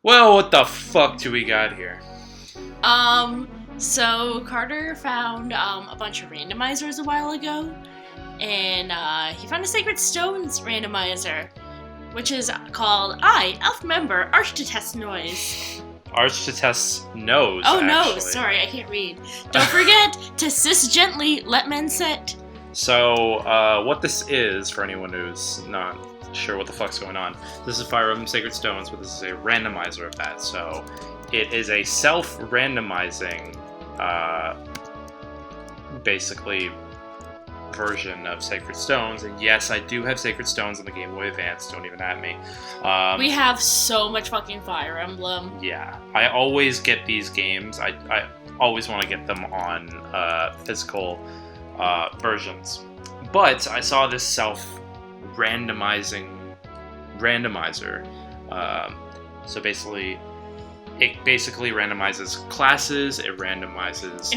Well, what the fuck do we got here? So Carter found a bunch of randomizers a while ago, and he found a Sacred Stones randomizer, which is called Elf Member, Arch to Test Noise. Arch to test nose. Oh no, actually. sorry, I can't read. Don't forget to sis gently, let men sit. So, what this is, for anyone who's not sure what the fuck's going on, this is Fire Emblem Sacred Stones, but this is a randomizer of that. So, it is a self-randomizing, basically, version of Sacred Stones. And yes, I do have Sacred Stones on the Game Boy Advance, don't even at me. We have so much fucking Fire Emblem. Yeah, I always get these games. I always want to get them on physical versions. But I saw this self-randomizer. So basically, it basically randomizes classes, it randomizes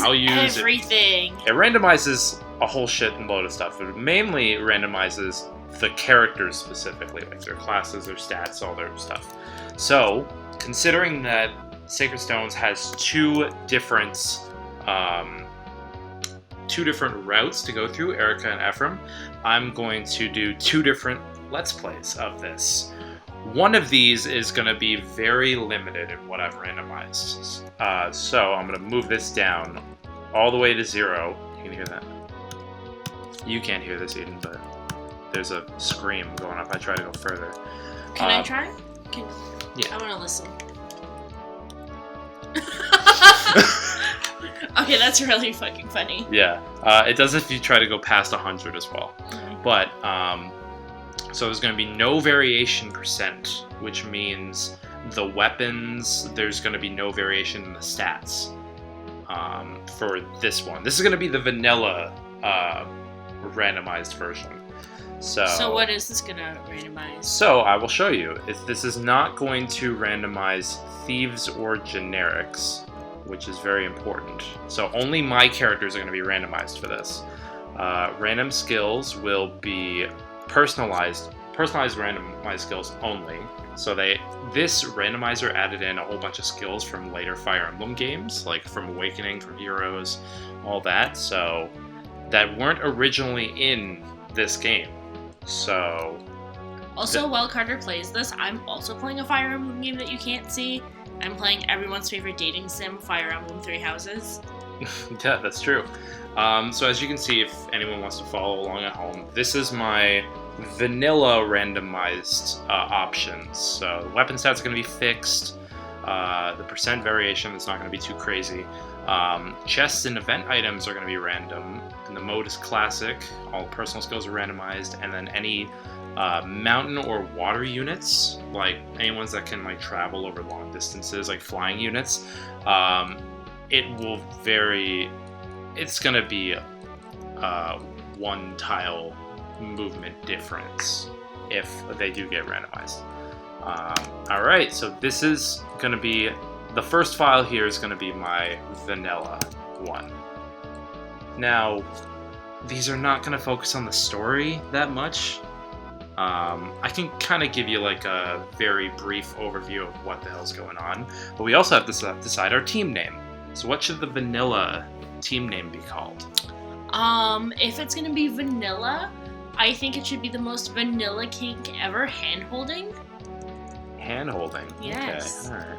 values, everything. It randomizes a whole shit and load of stuff. It mainly randomizes the characters specifically, like their classes, their stats, all their stuff. So, considering that Sacred Stones has two different routes to go through, Eirika and Ephraim, I'm going to do two different Let's Plays of this. One of these is going to be very limited in what I've randomized. So I'm going to move this down all the way to 0. You can hear that. You can't hear this, Eden, but there's a scream going up. I try to go further. Can I try? Yeah. I want to listen. Okay, that's really fucking funny. Yeah. It does if you try to go past 100 as well. Mm-hmm. But, so there's going to be no variation %, which means the weapons, there's going to be no variation in the stats for this one. This is going to be the vanilla randomized version. So what is this going to randomize? So I will show you. This is not going to randomize thieves or generics, which is very important. So only my characters are going to be randomized for this. Random skills will be personalized randomized skills only. So this randomizer added in a whole bunch of skills from later Fire Emblem games, like from Awakening, from Heroes, all that. So that weren't originally in this game. So also, while Carter plays this, I'm also playing a Fire Emblem game that you can't see. I'm playing everyone's favorite dating sim, Fire Emblem Three Houses. Yeah, that's true. So as you can see, if anyone wants to follow along at home, this is my vanilla randomized options. So the weapon stats are going to be fixed. The % variation is not going to be too crazy. Chests and event items are going to be random. And the mode is classic. All personal skills are randomized. And then any mountain or water units, like any ones that can like travel over long distances, like flying units, it's going to be one tile movement difference if they do get randomized. Alright, so this is going to be, the first file here is going to be my vanilla one. Now, these are not going to focus on the story that much. I can kind of give you like a very brief overview of what the hell's going on, but we also have to decide our team name. So what should the vanilla team name be called? If it's gonna be vanilla, I think it should be the most vanilla kink ever, hand-holding. Hand-holding? Yes. Okay, alright.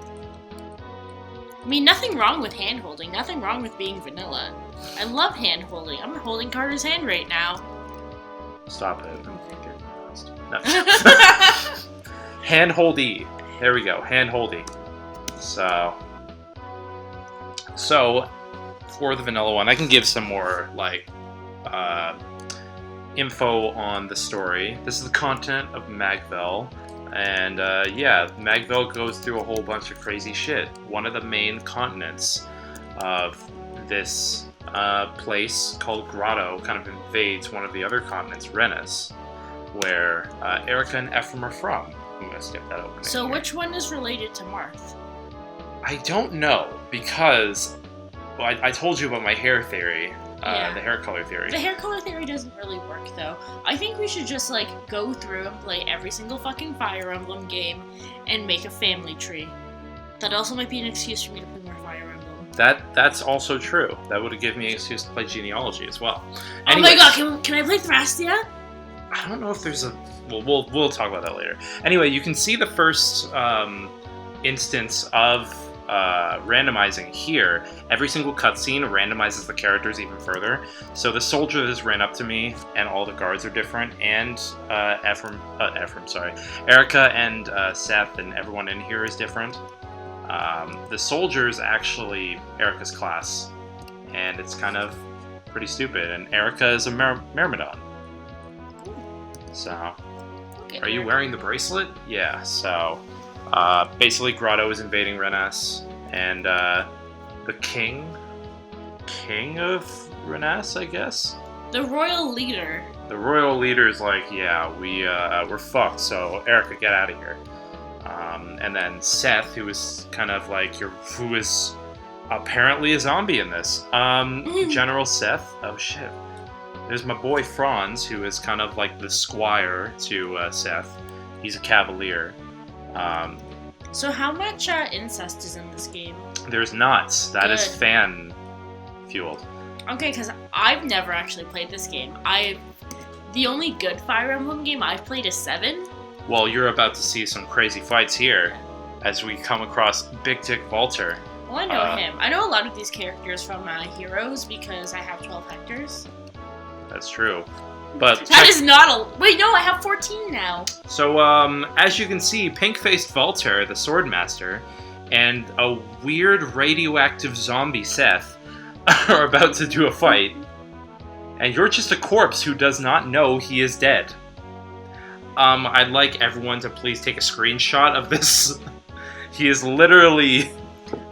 I mean, nothing wrong with hand-holding, nothing wrong with being vanilla. I love hand-holding. I'm holding Carter's hand right now. Stop it. No. Hand-holdy. There we go, hand-holdy. So, for the vanilla one, I can give some more, like, info on the story. This is the continent of Magvel, and, yeah, Magvel goes through a whole bunch of crazy shit. One of the main continents of this place called Grotto kind of invades one of the other continents, Rennes, where Eirika and Ephraim are from. I'm going to skip that opening. So here. which one is related to Marth? I don't know, because I told you about my hair theory. The hair color theory. The hair color theory doesn't really work, though. I think we should just, like, go through and play every single fucking Fire Emblem game and make a family tree. That also might be an excuse for me to play more Fire Emblem. That's also true. That would give me an excuse to play Genealogy as well. Oh my god, can I play Thrastia? I don't know if there's a... Well, we'll talk about that later. Anyway, you can see the first instance of randomizing here. Every single cutscene randomizes the characters even further. So the soldiers ran up to me, and all the guards are different, and Eirika and Seth and everyone in here is different. The soldiers actually Eirika's class, and it's kind of pretty stupid. And Eirika is a Myrmidon. So, are you wearing the bracelet? Yeah. So. Basically, Grotto is invading Renas, and the king of Renas, I guess? The royal leader. The royal leader is like, yeah, we're fucked, so Eirika, get out of here. And then Seth, who is kind of like, who is apparently a zombie in this. General Seth, oh shit. There's my boy Franz, who is kind of like the squire to Seth. He's a cavalier. So how much incest is in this game? There's not. That is fan fueled. Okay, because I've never actually played this game. The only good Fire Emblem game I've played is 7. Well, you're about to see some crazy fights here as we come across Big Dick Walter. Well, I know him. I know a lot of these characters from Heroes because I have 12 hectares. That's true. But that is not a... Wait, no, I have 14 now. So, as you can see, pink-faced Walter, the Swordmaster, and a weird radioactive zombie Seth are about to do a fight. And you're just a corpse who does not know he is dead. I'd like everyone to please take a screenshot of this. He is literally...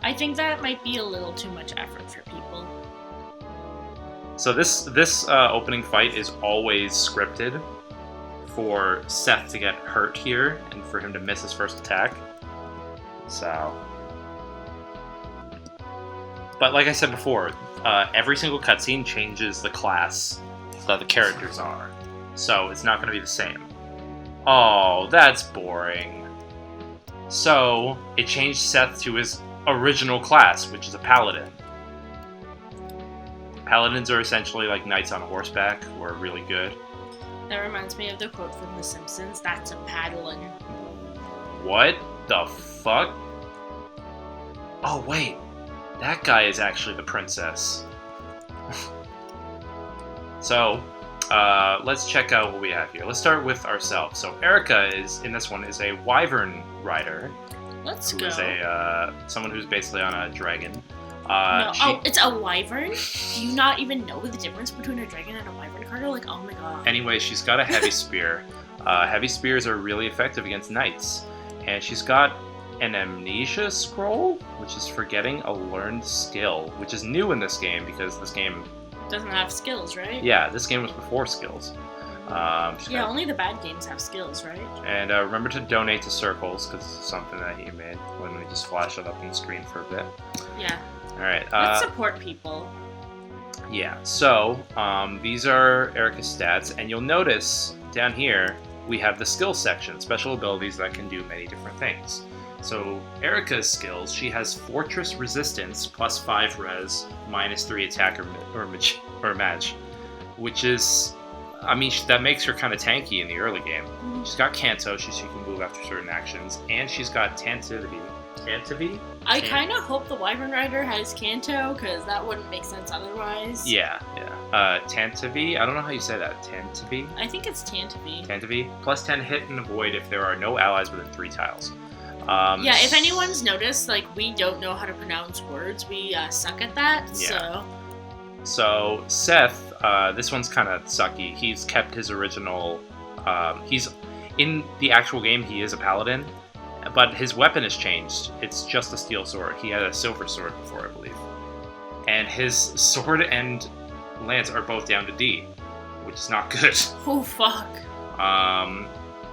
I think that might be a little too much effort for people. So this opening fight is always scripted for Seth to get hurt here and for him to miss his first attack. So, but like I said before, every single cutscene changes the class that the characters are. So it's not going to be the same. Oh, that's boring. So it changed Seth to his original class, which is a paladin. Paladins are essentially like knights on horseback who are really good. That reminds me of the quote from The Simpsons, that's a paddlin'. What the fuck? Oh wait, that guy is actually the princess. So, let's check out what we have here. Let's start with ourselves. So Eirika is, in this one, is a Wyvern Rider. Let's go. Who is someone who's basically on a dragon. It's a wyvern? Do you not even know the difference between a dragon and a wyvern, Carter? Like, oh my god. Anyway, she's got a heavy spear. Heavy spears are really effective against knights. And she's got an amnesia scroll, which is forgetting a learned skill, which is new in this game because this game... doesn't have skills, right? Yeah, this game was before skills. Only the bad games have skills, right? And remember to donate to Circles, because it's something that he made when we just flash it up on the screen for a bit. Yeah. Alright. Let's support people. Yeah, so these are Eirika's stats, and you'll notice down here we have the skill section, special abilities that can do many different things. So Eirika's skills, she has Fortress Resistance, plus 5 res, minus 3 attack or match, which is, I mean, that makes her kind of tanky in the early game. She's got Kanto, she can move after certain actions, and she's got Tantivy. I kind of hope the Wyvern Rider has Kanto, because that wouldn't make sense otherwise. Yeah. Tantivy, I don't know how you say that. Tantivy? I think it's Tantivy. Tantivy, plus 10 hit and avoid if there are no allies within 3 tiles. Yeah, if anyone's noticed, like, we don't know how to pronounce words. We suck at that, yeah. So Seth, this one's kind of sucky. He's kept his original... he's in the actual game, he is a paladin, but his weapon has changed. It's just a steel sword. He had a silver sword before, I believe. And his sword and lance are both down to D, which is not good. Oh, fuck.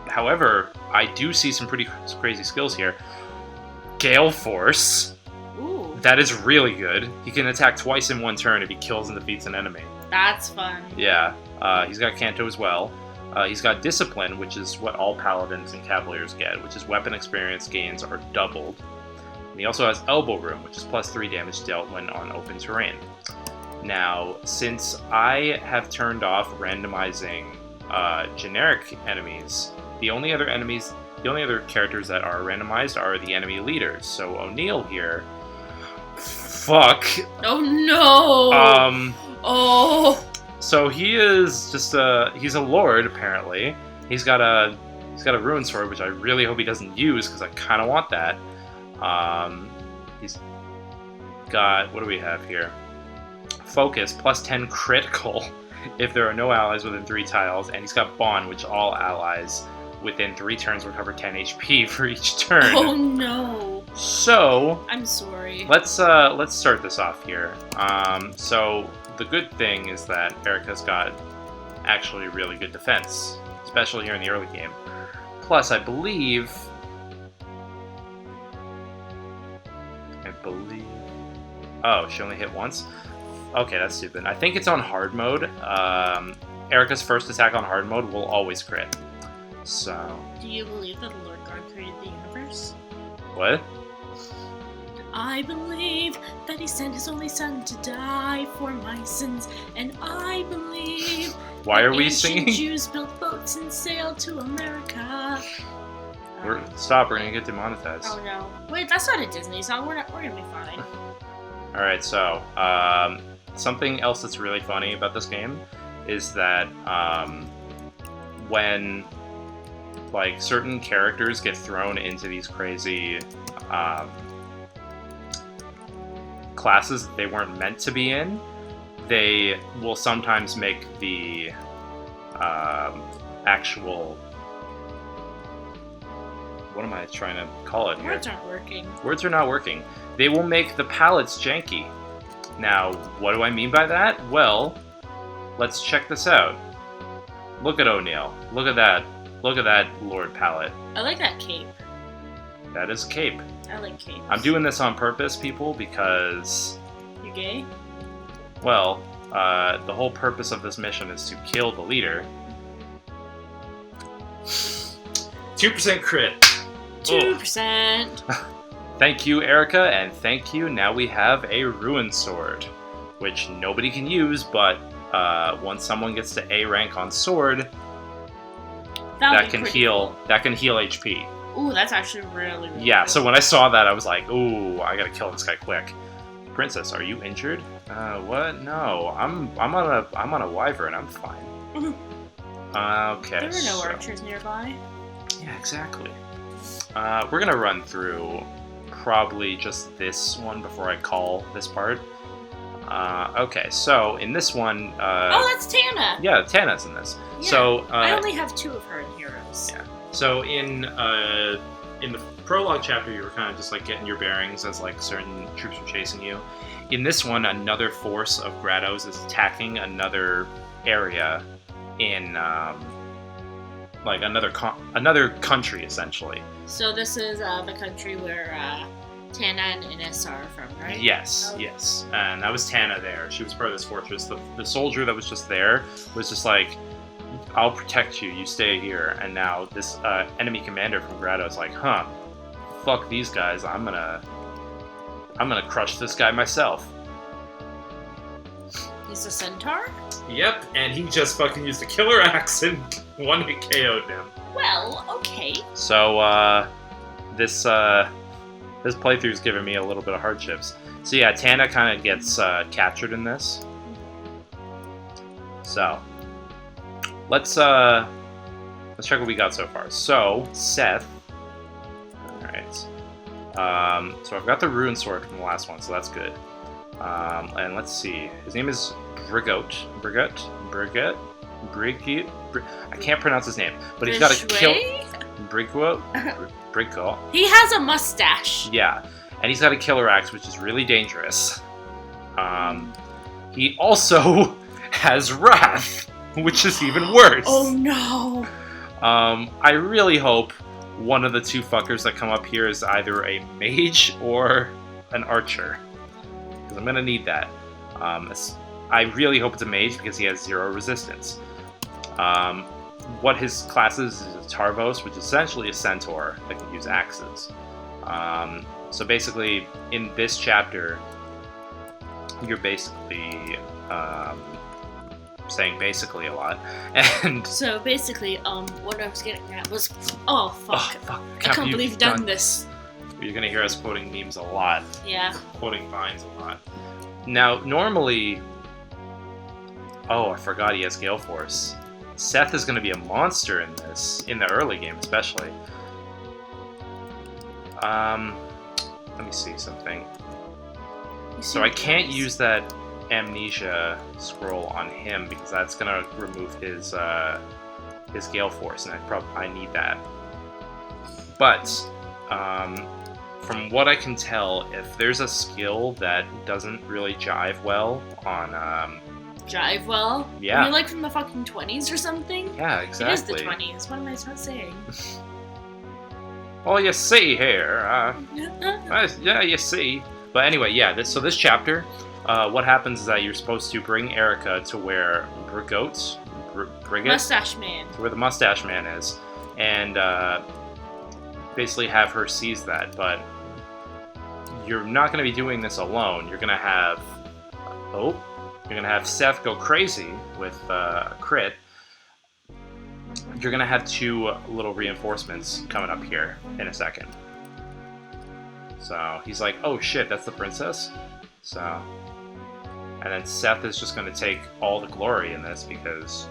However, I do see some pretty crazy skills here. Gale Force. Ooh. That is really good. He can attack twice in one turn if he kills and defeats an enemy. That's fun. Yeah. He's got Canto as well. He's got Discipline, which is what all Paladins and Cavaliers get, which is weapon experience gains are doubled. And he also has Elbow Room, which is +3 damage dealt when on open terrain. Now, since I have turned off randomizing generic enemies, the only other characters that are randomized are the enemy leaders. So O'Neill here, fuck. Oh no. Oh. So he is just he's a lord apparently. He's got a ruin sword, which I really hope he doesn't use because I kind of want that. He's got, what do we have here? Focus +10 critical if there are no allies within 3 tiles, and he's got Bond, which all allies within 3 turns recover 10 HP for each turn. Oh no. So I'm sorry. Let's start this off here. So the good thing is that Eirika's got actually really good defense, especially here in the early game. Plus, I believe. Oh, she only hit once? Okay, that's stupid. I think it's on hard mode. Eirika's first attack on hard mode will always crit. So. Do you believe that the Lord God created the universe? What? I believe that he sent his only son to die for my sins, and I believe. Why are we ancient singing? Jews built boats and sailed to America. Stop, we're gonna get demonetized. Oh no. Wait, that's not a Disney song. We're gonna be fine. Alright, so, something else that's really funny about this game is that, when, like, certain characters get thrown into these crazy, classes that they weren't meant to be in, they will sometimes make the, actual... What am I trying to call it here? Words aren't working. Words are not working. They will make the palettes janky. Now, what do I mean by that? Well, let's check this out. Look at O'Neill. Look at that. Look at that Lord palette. I like that cape. That is cape. I like capes. I'm doing this on purpose, people, because... You gay? Well, the whole purpose of this mission is to kill the leader. 2% crit. 2%. Thank you, Eirika, and thank you. Now we have a Ruin Sword, which nobody can use, but once someone gets to A rank on Sword, that can heal HP. Ooh, that's actually really yeah, cool. So when I saw that, I was like, ooh, I gotta kill this guy quick. Princess, are you injured? What? No, I'm on a Wyvern. I'm fine. Okay. There were no archers nearby. Yeah, exactly. We're gonna run through probably just this one before I call this part. Okay, so in this one... oh, that's Tana! Yeah, Tana's in this. Yeah, so I only have 2 of her in Heroes. Yeah. So in the prologue chapter, you were kind of just like getting your bearings as like certain troops were chasing you. In this one, another force of Grados is attacking another area in like another country essentially. So this is the country where Tana and Ines are from, right? Yes, yes. And that was Tana there. She was part of this fortress. The soldier that was just there was just like, I'll protect you, you stay here. And now this enemy commander from Grado is like, huh, fuck these guys, I'm gonna crush this guy myself. He's a centaur? Yep, and he just fucking used a killer axe and one hit KO'd him. Well, okay. So, this playthrough's giving me a little bit of hardships. So yeah, Tana kind of gets captured in this. So, let's check what we got so far. So, Seth. Alright. So I've got the Ruin Sword from the last one, so that's good. And let's see. His name is Brigotte. I can't pronounce his name, but he's got a kill. Brigotte. He has a mustache. Yeah, and he's got a killer axe, which is really dangerous. He also has Wrath, which is even worse. Oh no. I really hope one of the 2 fuckers that come up here is either a mage or an archer. because I'm going to need that. I really hope it's a mage because he has 0 resistance. What his class is a Tarvos, which is essentially a centaur that can use axes. So basically, in this chapter, you're basically saying basically a lot. And so basically, what I was getting at was, oh fuck, I can't believe you've done this. You're gonna hear us quoting memes a lot. Yeah. Quoting vines a lot. Now, normally, I forgot he has Gale Force. Seth is gonna be a monster in this, in the early game especially. Let me see something. So I can't use that amnesia scroll on him because that's gonna remove his Gale Force, and I need that. But from what I can tell, if there's a skill that doesn't really jive well on jive well? Yeah. You're like from the fucking 20s or something? Yeah, exactly. It is the 20s. What am I not saying? Well, you see here. Yeah, you see. But anyway, yeah. So this chapter, what happens is that you're supposed to bring Eirika to where Brigit? Mustache Man. To where the Mustache Man is, and basically have her seize that. But you're not going to be doing this alone. You're going to have Seth go crazy with crit. You're gonna have 2 little reinforcements coming up here in a second. So he's like, oh shit, that's the princess? So, and then Seth is just gonna take all the glory in this because,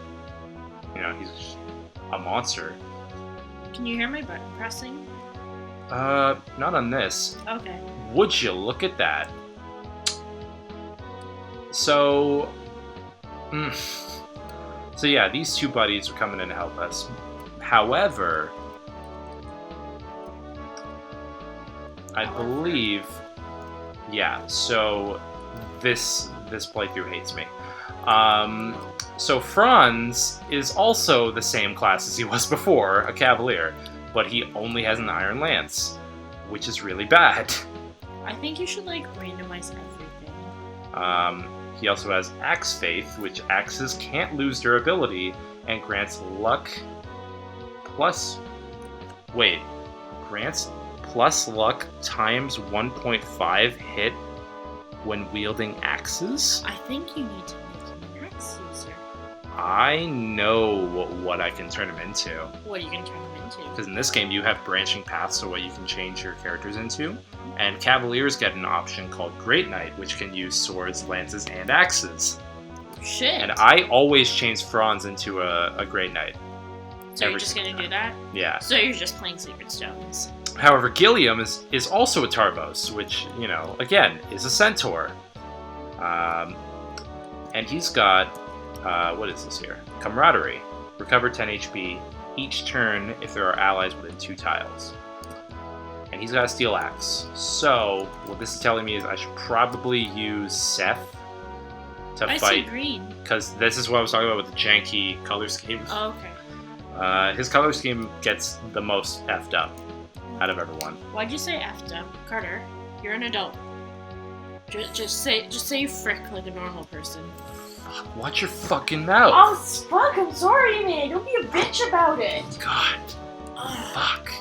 he's a monster. Can you hear my button pressing? Not on this. Okay. Would you look at that? So, So yeah, these 2 buddies are coming in to help us. However, I believe, so this playthrough hates me. So Franz is also the same class as he was before, a Cavalier, but he only has an Iron Lance, which is really bad. I think you should randomize everything. He also has Axe Faith, which axes can't lose durability and grants plus luck times 1.5 hit when wielding axes? I think you need to make him an axe user. I know what I can turn him into. What are you going to turn him into? Because in this game you have branching paths to what you can change your characters into. And Cavaliers get an option called Great Knight, which can use swords, lances, and axes. Shit. And I always change Franz into a Great Knight. So you're just going to do that? Yeah. So you're just playing Sacred Stones. However, Gilliam is also a Tarvos, which, again, is a centaur. And he's got, what is this here? Camaraderie. Recover 10 HP each turn if there are allies within 2 tiles. And he's got a steel axe. So, what this is telling me is I should probably use Seth to fight. I see green. Because this is what I was talking about with the janky color scheme. Oh, okay. His color scheme gets the most effed up out of everyone. Why'd you say effed up? Carter, you're an adult. Just say frick like a normal person. Fuck, watch your fucking mouth. Oh, fuck, I'm sorry, man. Don't be a bitch about it. God. Fuck.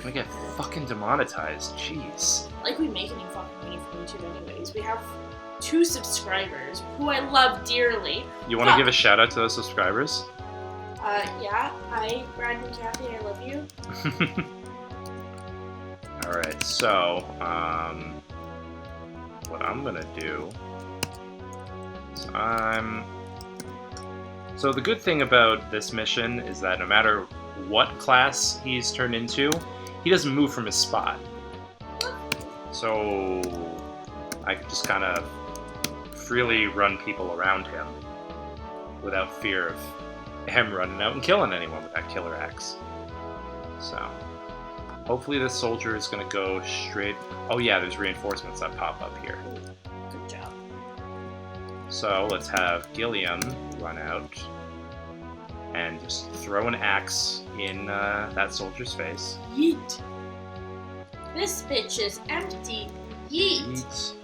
We get fucking demonetized. Jeez. Like we make any fucking money from YouTube anyways. We have 2 subscribers who I love dearly. You want to give a shout out to those subscribers? Yeah. Hi, Brad and Kathy. I love you. Alright, so, what I'm gonna do is So the good thing about this mission is that no matter what class he's turned into, he doesn't move from his spot. So I could just kind of freely run people around him without fear of him running out and killing anyone with that killer axe. So hopefully this soldier is going to go straight... Oh yeah, there's reinforcements that pop up here. Good job. So let's have Gilliam run out and just throw an axe in that soldier's face. Yeet. This bitch is empty. Yeet.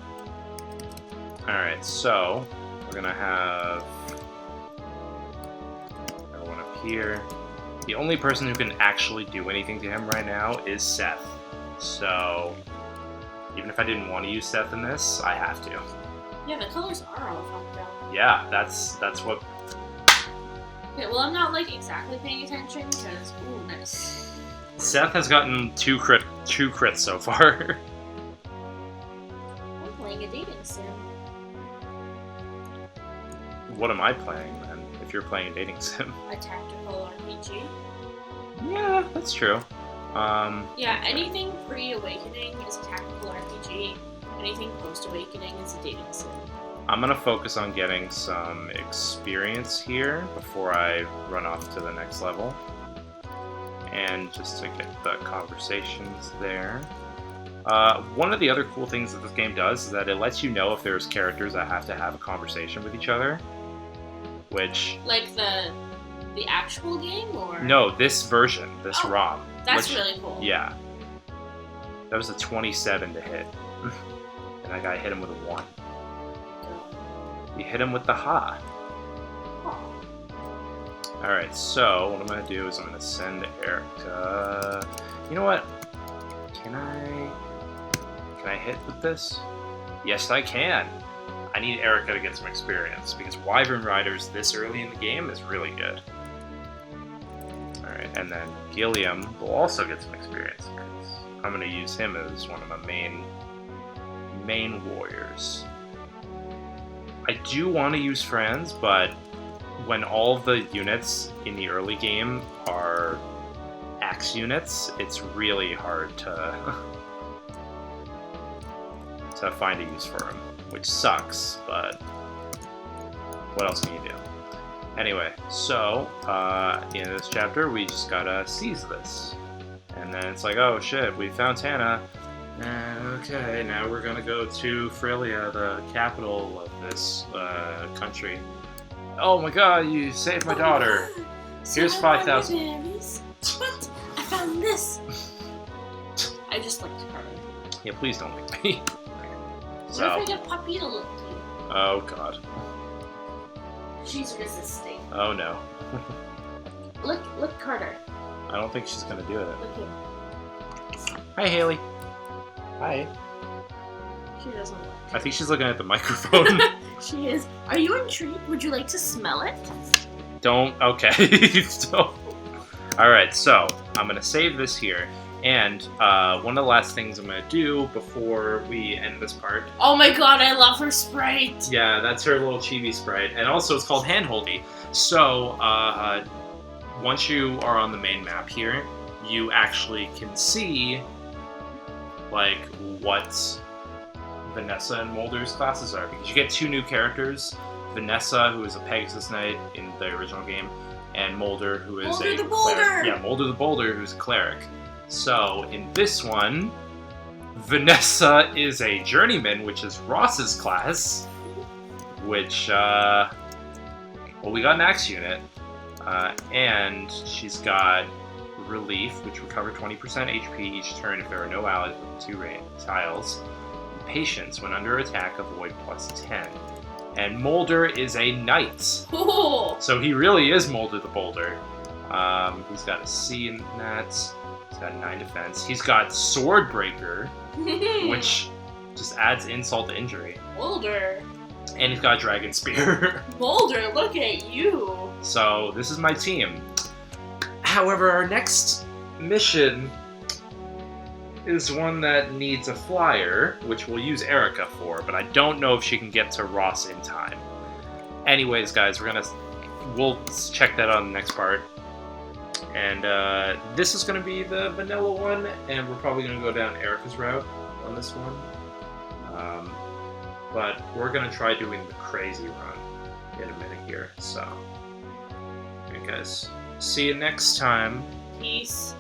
Alright, so we're gonna have everyone up here. The only person who can actually do anything to him right now is Seth. So even if I didn't want to use Seth in this, I have to. Yeah, the colors are all fucked up. Yeah, that's what. Okay, well I'm not like exactly paying attention because ooh, nice. Seth has gotten two crits so far. I'm playing a dating sim. What am I playing then? If you're playing a dating sim? A tactical RPG. Yeah, that's true. Yeah, anything pre-awakening is a tactical RPG. Anything post-awakening is a dating sim. I'm gonna focus on getting some experience here before I run off to the next level. And just to get the conversations there. One of the other cool things that this game does is that it lets you know if there's characters that have to have a conversation with each other. Which... Like the actual game, or...? No, this version, this ROM. That's really cool. Yeah. That was a 27 to hit. And that guy hit him with a 1. You hit him with the ha. Alright, so what I'm going to do is I'm going to send Eirika... You know what? Can I hit with this? Yes, I can. I need Eirika to get some experience, because Wyvern Riders this early in the game is really good. Alright, and then Gilliam will also get some experience, because I'm going to use him as one of my main warriors. I do want to use Franz, but when all of the units in the early game are axe units, it's really hard to find a use for him, which sucks, but what else can you do? Anyway, so at the end of this chapter, we just gotta seize this. And then it's like, oh shit, we found Tana. Okay, now we're gonna go to Frelia, the capital of this country. Oh my god, you saved my daughter. Here's 5,000. What? I found this. I just licked her. Yeah, please don't lick me. What if I get Puppy to lick you? Oh god. She's resisting. Oh no. Lick Carter. I don't think she's gonna do it. Lick him. Hi, Haley. Hi. She doesn't look. I think she's looking at the microphone. She is. Are you intrigued? Would you like to smell it? Don't. Okay. So, alright, so I'm going to save this here. And one of the last things I'm going to do before we end this part. Oh my god, I love her sprite. Yeah, that's her little chibi sprite. And also it's called Handholdy. So, once you are on the main map here, you actually can see like what Vanessa and Mulder's classes are, because you get 2 new characters, Vanessa, who is a Pegasus Knight in the original game, and Mulder, who is Mulder a the Boulder! Yeah, Mulder the Boulder, who's a cleric. So in this one, Vanessa is a journeyman, which is Ross's class, which well, we got an axe unit, and she's got Relief, which recover 20% HP each turn if there are no allies with 2 tiles. Patience, when under attack, avoid +10. And Mulder is a knight. Ooh. So he really is Mulder the Boulder. He's got a C in that. He's got 9 defense. He's got Swordbreaker, which just adds insult to injury. Mulder. And he's got Dragon Spear. Mulder, look at you. So this is my team. However, our next mission is one that needs a flyer, which we'll use Eirika for, but I don't know if she can get to Ross in time. Anyways, guys, we'll check that out in the next part. And this is going to be the vanilla one, and we're probably going to go down Eirika's route on this one. But we're going to try doing the crazy run in a minute here, so... Okay, guys. See you next time. Peace.